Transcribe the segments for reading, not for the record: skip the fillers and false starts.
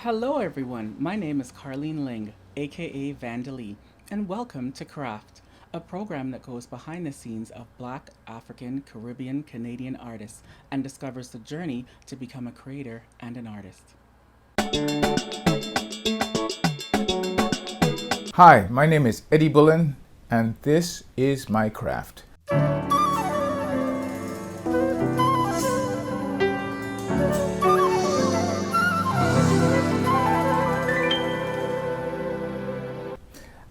Hello, everyone. My name is Carlene Ling, aka Vandalee, and welcome to Craft, a program that goes behind the scenes of Black, African, Caribbean, Canadian artists and discovers the journey to become a creator and an artist. Hi, my name is Eddie Bullen, and this is my craft.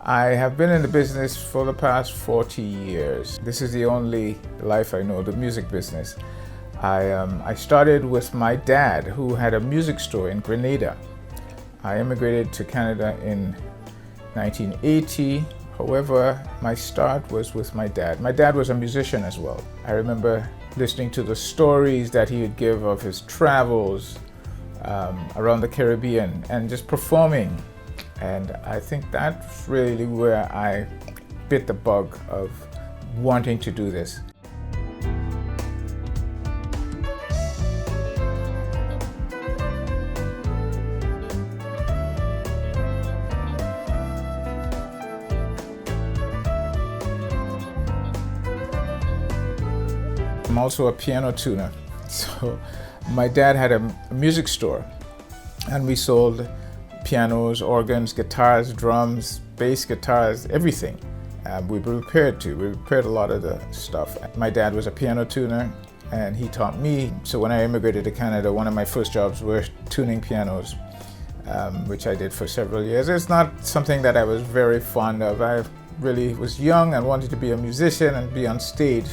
I have been in the business for the past 40 years. This is the only life I know, the music business. I started with my dad, who had a music store in Grenada. I immigrated to Canada in 1980. However, my start was with my dad. My dad was a musician as well. I remember listening to the stories that he would give of his travels around the Caribbean and just performing. And I think that's really where I bit the bug of wanting to do this. I'm also a piano tuner. So my dad had a music store and we sold pianos, organs, guitars, drums, bass guitars, everything. We repaired a lot of the stuff. My dad was a piano tuner and he taught me. So when I immigrated to Canada, one of my first jobs were tuning pianos, which I did for several years. It's not something that I was very fond of. I really was young and wanted to be a musician and be on stage.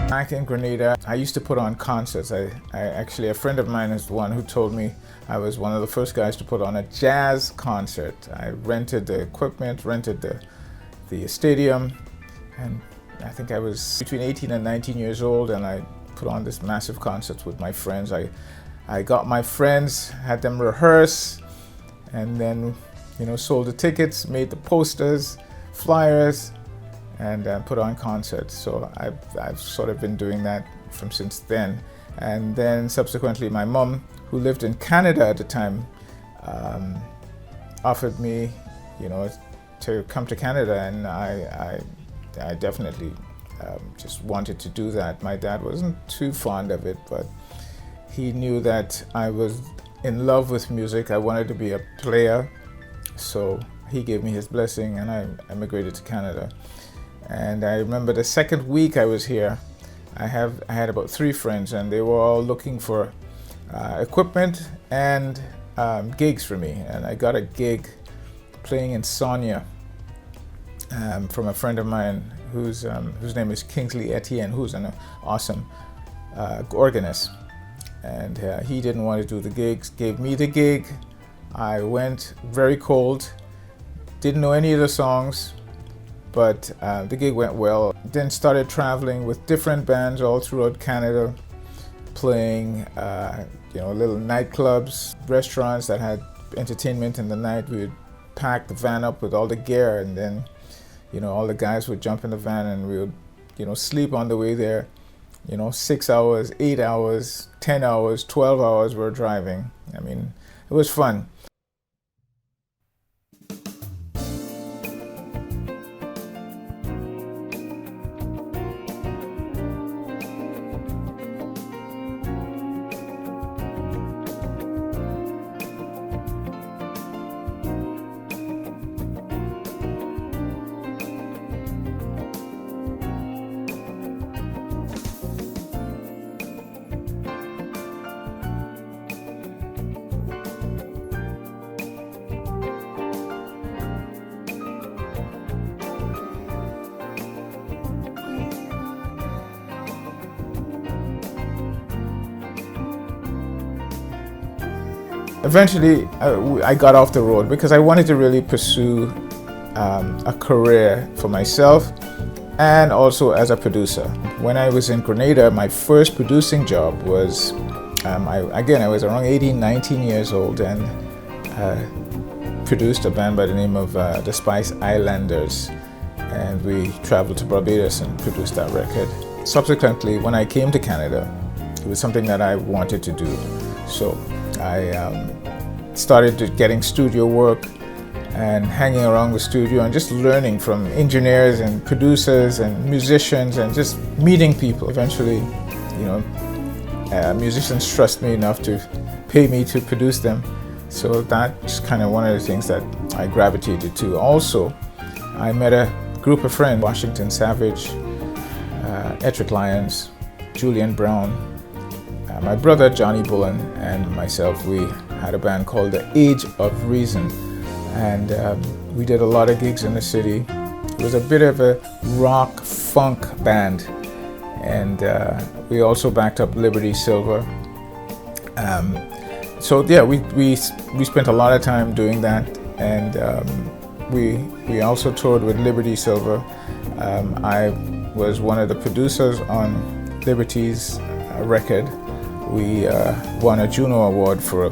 Back in Grenada, I used to put on concerts. I actually, a friend of mine is the one who told me I was one of the first guys to put on a jazz concert. I rented the equipment, rented the stadium, and I think I was between 18 and 19 years old, and I put on this massive concert with my friends. I got my friends, had them rehearse, and then, sold the tickets, made the posters, flyers, and put on concerts. So I've sort of been doing that from since then. And then subsequently my mom, who lived in Canada at the time, offered me, to come to Canada, and I definitely just wanted to do that. My dad wasn't too fond of it, but he knew that I was in love with music. I wanted to be a player, so he gave me his blessing and I immigrated to Canada. And I remember the second week I was here, I had about 3 friends, and they were all looking for equipment and gigs for me. And I got a gig playing in Sonia from a friend of mine whose name is Kingsley Etienne, who's an awesome organist. And he didn't want to do the gigs, gave me the gig. I went very cold, didn't know any of the songs, but the gig went well. Then started traveling with different bands all throughout Canada, playing little nightclubs, restaurants that had entertainment in the night. We would pack the van up with all the gear, and then all the guys would jump in the van and we would sleep on the way there. 6 hours, 8 hours, 10 hours, 12 hours we're driving. I mean, it was fun. Eventually, I got off the road because I wanted to really pursue a career for myself and also as a producer. When I was in Grenada, my first producing job was, I was around 18, 19 years old, and produced a band by the name of the Spice Islanders, and we traveled to Barbados and produced that record. Subsequently, when I came to Canada, it was something that I wanted to do. So I started getting studio work and hanging around the studio and just learning from engineers and producers and musicians and just meeting people. Eventually, musicians trust me enough to pay me to produce them. So that's kind of one of the things that I gravitated to. Also, I met a group of friends, Washington Savage, Ettrick Lyons, Julian Brown, my brother Johnny Bullen, and myself. We had a band called The Age of Reason, and we did a lot of gigs in the city. It was a bit of a rock funk band, and we also backed up Liberty Silver. So yeah, we spent a lot of time doing that, and we also toured with Liberty Silver. I was one of the producers on Liberty's record. We won a Juno award for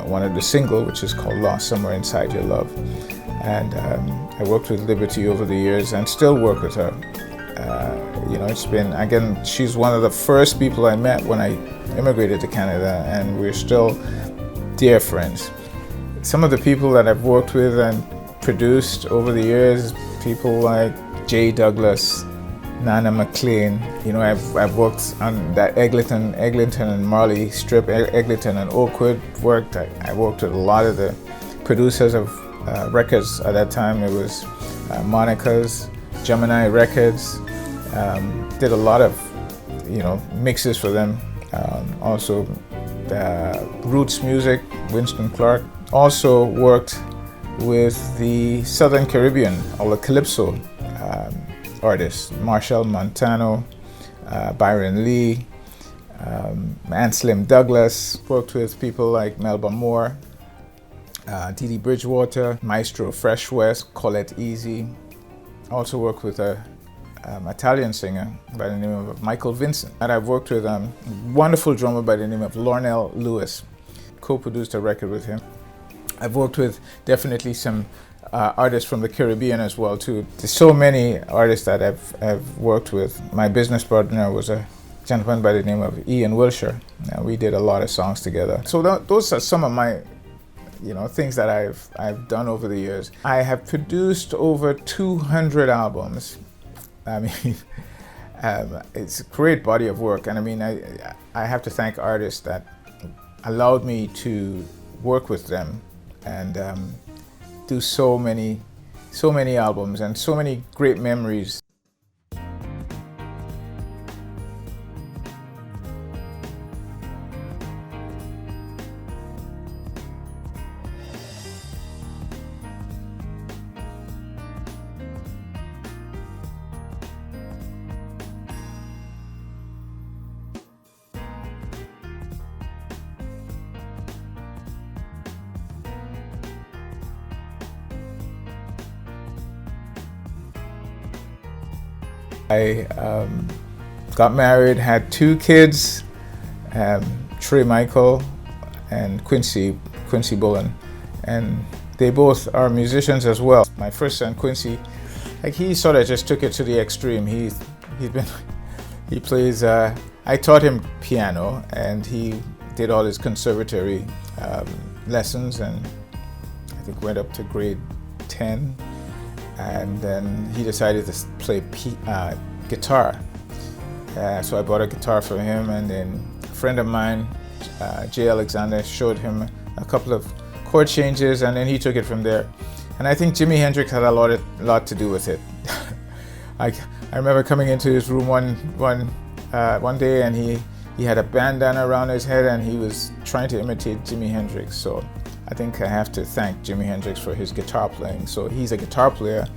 one of the single, which is called Lost Somewhere Inside Your Love. And I worked with Liberty over the years and still work with her. It's been, again, she's one of the first people I met when I immigrated to Canada, and we're still dear friends. Some of the people that I've worked with and produced over the years, people like Jay Douglas, Nana McLean. I've worked on that Eglinton and Marley strip, Eglinton and Oakwood worked. I worked with a lot of the producers of records at that time. It was Monica's, Gemini Records. Did a lot of, mixes for them. Also, Roots Music, Winston Clark. Also worked with the Southern Caribbean, all the Calypso artists, Marshall Montano, Byron Lee, and Slim Douglas. Worked with people like Melba Moore, Dee Dee Bridgewater, Maestro Fresh West, Colette Easy. Also worked with a Italian singer by the name of Michael Vincent. And I've worked with a wonderful drummer by the name of Lornell Lewis. Co-produced a record with him. I've worked with definitely some artists from the Caribbean as well too. There's so many artists that I've worked with. My business partner was a gentleman by the name of Ian Wilshire. We did a lot of songs together. So those are some of my things that I've done over the years. I have produced over 200 albums. I mean, it's a great body of work, and I mean, I have to thank artists that allowed me to work with them and do so many albums and so many great memories. I got married, had 2 kids, Tre-Michael and Quincy Bullen, and they both are musicians as well. My first son Quincy, he sort of just took it to the extreme. He plays. I taught him piano, and he did all his conservatory lessons, and I think went up to grade 10. And then he decided to play guitar. So I bought a guitar for him, and then a friend of mine, Jay Alexander, showed him a couple of chord changes, and then he took it from there. And I think Jimi Hendrix had a lot to do with it. I remember coming into his room one day, and he had a bandana around his head, and he was trying to imitate Jimi Hendrix. So I think I have to thank Jimi Hendrix for his guitar playing. So he's a guitar player,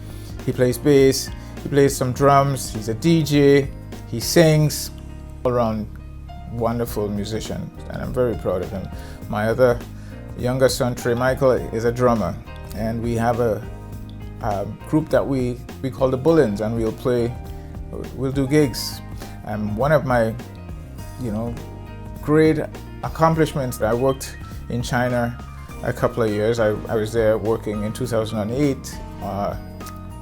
he plays bass, he plays some drums, he's a DJ, he sings, all around wonderful musician, and I'm very proud of him. My other younger son Tre-Michael is a drummer, and we have a group that we call the Bullens, and we'll do gigs. One of my, great accomplishments, I worked in China a couple of years. I was there working in 2008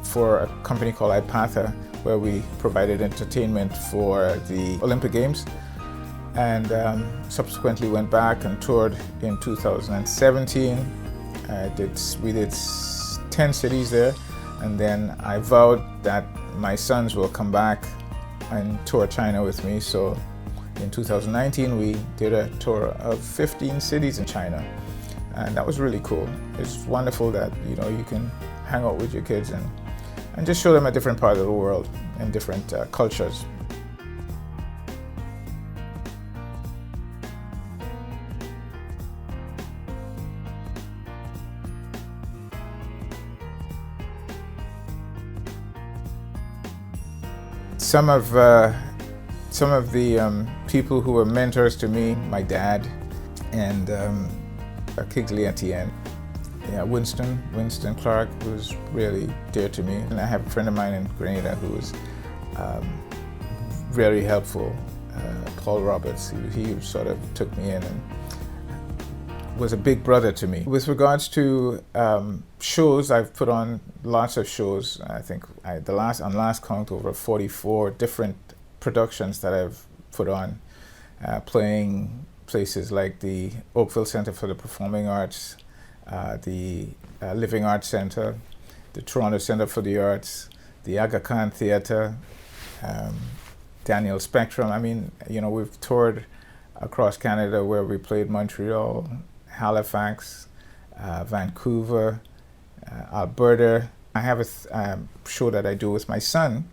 for a company called BACCAU, where we provided entertainment for the Olympic Games, and subsequently went back and toured in 2017. We did 10 cities there, and then I vowed that my sons will come back and tour China with me. So in 2019 we did a tour of 15 cities in China, and that was really cool. It's wonderful that you can hang out with your kids and just show them a different part of the world and different cultures. Some of the people who were mentors to me, my dad and Kingsley Etienne. Yeah, Winston Clark was really dear to me. And I have a friend of mine in Grenada who was very helpful, Paul Roberts. He sort of took me in and was a big brother to me. With regards to shows, I've put on lots of shows. I think on last count, over 44 different productions that I've put on, playing places like the Oakville Center for the Performing Arts, the Living Arts Center, the Toronto Center for the Arts, the Aga Khan Theatre, Daniel Spectrum. I mean, we've toured across Canada, where we played Montreal, Halifax, Vancouver, Alberta. I have a show that I do with my son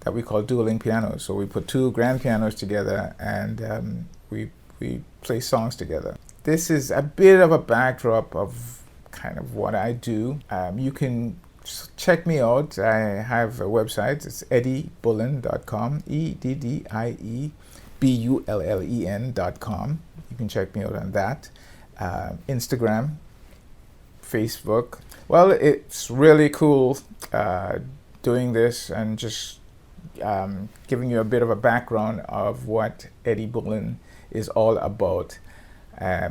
that we call Dueling Pianos. So we put two grand pianos together, and we play songs together. This is a bit of a backdrop of kind of what I do. You can check me out. I have a website. It's eddiebullen.com, EDDIEBULLEN.com. You can check me out on that. Instagram, Facebook. Well, it's really cool doing this and just giving you a bit of a background of what Eddie Bullen is all about.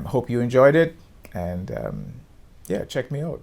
Hope you enjoyed it, and yeah, check me out.